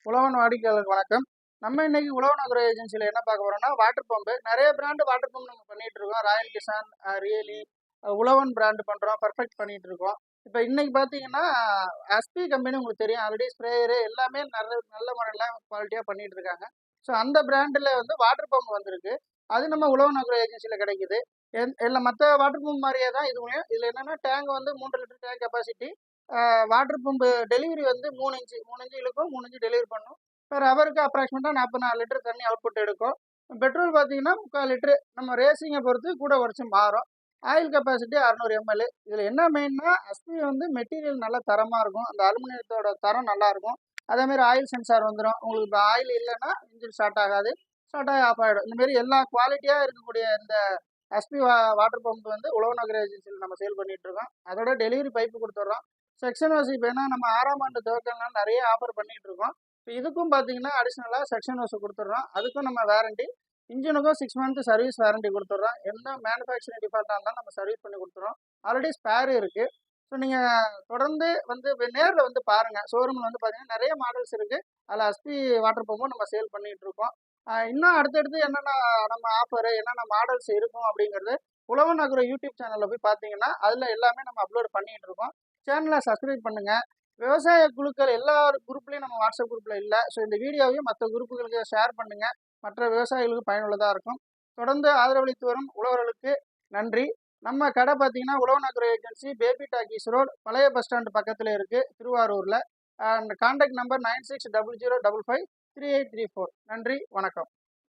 உழவன் வாடிக்கையாளருக்கு வணக்கம். நம்ம இன்னைக்கு உழவன் அக்ரோ ஏஜென்சில என்ன பார்க்க போறோம்னா, வாட்டர் பம்பு. நெறைய பிராண்ட் வாட்டர் பம்ப் நம்ம பண்ணிட்டு இருக்கோம். ராயல் கிசான், ரியலி, உழவன் பிராண்ட் பண்றோம். பெர்ஃபெக்ட் பண்ணிட்டு இருக்கோம். இப்ப இன்னைக்கு பார்த்தீங்கன்னா, எஸ்பி கம்பெனி உங்களுக்கு தெரியும். ஆல்ரெடி ஸ்ப்ரேயரு எல்லாமே நல்ல நல்ல முறையில குவாலிட்டியா பண்ணிட்டு இருக்காங்க. ஸோ அந்த பிராண்ட்ல வந்து வாட்டர் பம்ப் வந்திருக்கு. அது நம்ம உழவன் அக்ரோ ஏஜென்சில கிடைக்குது. எல்லா மத்த வாட்டர் பம்ப் மாரியே தான் இதுவும். இதுல என்னன்னா டேங்க் வந்து 3 litre tank capacity. Water pump delivery வந்து 3 இன்ச் இழுக்கும், 3 இன்ச் டெலிவரி பண்ணும். பெர் ஹவருக்கு அப்ராக்சிமேட்டா 44 லிட்டர் தண்ணி அவுட்புட் எடுக்கும். பெட்ரோல் பார்த்தீங்கன்னா 3/4 லிட்டரு. நம்ம ரேசிங்கை பொறுத்து கூட குறைச்சு மாறும். Oil capacity 600 ML. இதில் என்ன மெயின்னா எஸ்பி வந்து மெட்டீரியல் நல்ல தரமாக இருக்கும். அந்த அலுமினியத்தோட தரம் நல்லா இருக்கும். அதேமாரி ஆயில் சென்சார் வந்துடும். உங்களுக்கு இப்போ ஆயில் இல்லைன்னா இன்ஜின் ஸ்டார்ட் ஆகாது. ஸ்டார்ட் ஆகி ஆஃப் ஆகிடும். இந்தமாரி எல்லா குவாலிட்டியாக இருக்கக்கூடிய இந்த எஸ்பி வாட்டர் பம்ப் வந்து உழவன் அக்ரோ ஏஜென்சியில் நம்ம சேல் பண்ணிட்டு இருக்கோம். அதோட டெலிவரி பைப்பு கொடுத்துட்றோம். செக்ஷன் ஹவுஸ் இப்போ ஏன்னா நம்ம 6ஆம் ஆண்டு துவக்கங்கள்னால நிறைய ஆஃபர் பண்ணிட்டு இருக்கோம். இப்போ இதுக்கும் பார்த்தீங்கன்னா அடிஷ்னலாக செக்ஷன் ஹவுஸ் கொடுத்துட்றோம். அதுக்கும் நம்ம வாரண்டி, இன்ஜினுக்கும் 6 மந்த் சர்வீஸ் வாரண்டி கொடுத்துட்றோம். எந்த மேனுஃபேக்சரிங் டிஃபால்ட்டாக இருந்தாலும் நம்ம சர்வீஸ் பண்ணி கொடுத்துறோம். ஆல்ரெடி ஸ்பேர் இருக்குது. ஸோ நீங்கள் தொடர்ந்து வந்து நேரில் வந்து பாருங்கள். ஷோரூமில் வந்து பார்த்தீங்கன்னா நிறைய மாடல்ஸ் இருக்குது. அதில் எஸ்பி வாட்டர் பம்பும் நம்ம சேல் பண்ணிகிட்டு இருக்கோம். இன்னும் அடுத்தடுத்து என்னென்ன நம்ம ஆஃபரு, என்னென்ன மாடல்ஸ் இருக்கும் அப்படிங்கிறது உழவன் அக்ரோ யூடியூப் சேனலில் போய் பார்த்தீங்கன்னா அதில் எல்லாமே நம்ம அப்லோட் பண்ணிகிட்டு இருக்கோம். சேனலை சப்ஸ்கிரைப் பண்ணுங்கள். விவசாய குழுக்கள் எல்லா குரூப்லேயும் நம்ம வாட்ஸ்அப் குரூப்பில் இல்லை. ஸோ இந்த வீடியோவையும் மற்ற குரூப்புகளுக்கு ஷேர் பண்ணுங்கள். மற்ற விவசாயிகளுக்கு பயனுள்ளதாக இருக்கும். தொடர்ந்து ஆதரவளித்து வரும் உழவர்களுக்கு நன்றி. நம்ம கடை பார்த்தீங்கன்னா Uzhavan agro agency, baby talkies road, பழைய பஸ் ஸ்டாண்டு பக்கத்தில் இருக்குது, திருவாரூரில். Contact number 9600553834. நன்றி, வணக்கம்.